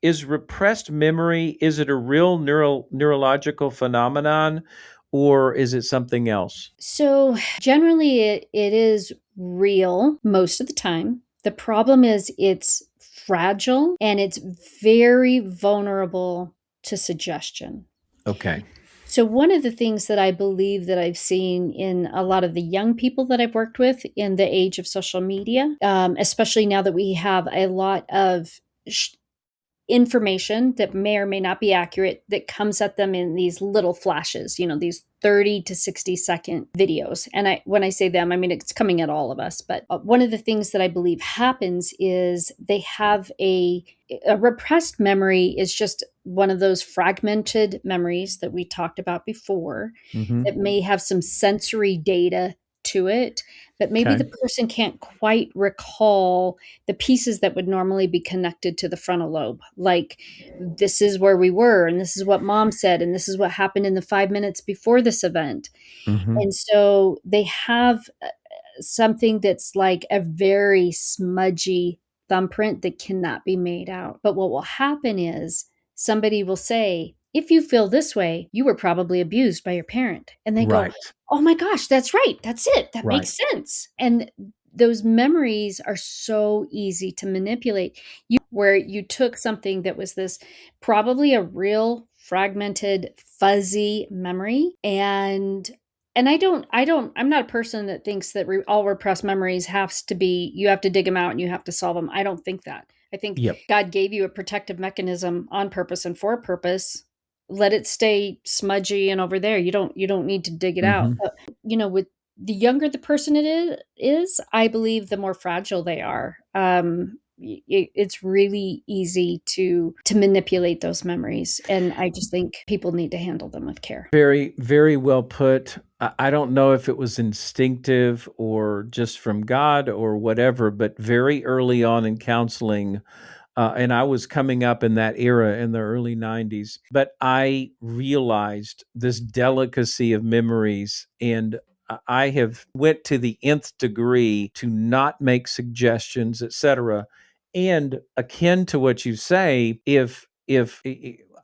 is repressed memory, is it a real neurological phenomenon, or is it something else? So generally, it is real most of the time. The problem is it's fragile and it's very vulnerable to suggestion. Okay. So one of the things that I believe that I've seen in a lot of the young people that I've worked with in the age of social media, especially now that we have a lot of information that may or may not be accurate that comes at them in these little flashes, these 30 to 60-second videos. And when I say them, I mean it's coming at all of us. But one of the things that I believe happens is they have a repressed memory is just one of those fragmented memories that we talked about before Mm-hmm. that may have some sensory data to it, but maybe Okay. the person can't quite recall the pieces that would normally be connected to the frontal lobe. Like, this is where we were, and this is what mom said, and this is what happened in the 5 minutes before this event. Mm-hmm. And so they have something that's like a very smudgy thumbprint that cannot be made out. But what will happen is somebody will say, if you feel this way, you were probably abused by your parent. And they go, Right. oh my gosh, that's right. That's it. That Right. makes sense. And those memories are so easy to manipulate. Where you took something that was this probably a real fragmented, fuzzy memory, and I'm not a person that thinks that all repressed memories has to be, you have to dig them out and you have to solve them. I don't think that. I think Yep. God gave you a protective mechanism on purpose and for a purpose. Let it stay smudgy and over there. You don't need to dig it out. Mm-hmm. But, with the younger the person it is, I believe the more fragile they are. It's really easy to manipulate those memories, and I just think people need to handle them with care. Very, very well put. I don't know if it was instinctive or just from God or whatever, but very early on in counseling, and I was coming up in that era in the early 90s, but I realized this delicacy of memories, and I have went to the nth degree to not make suggestions, etc. And akin to what you say, if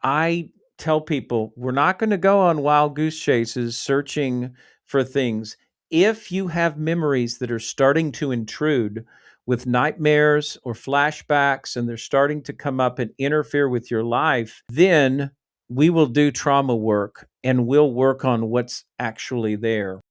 I tell people we're not going to go on wild goose chases searching for things. If you have memories that are starting to intrude with nightmares or flashbacks and they're starting to come up and interfere with your life, then we will do trauma work and we'll work on what's actually there.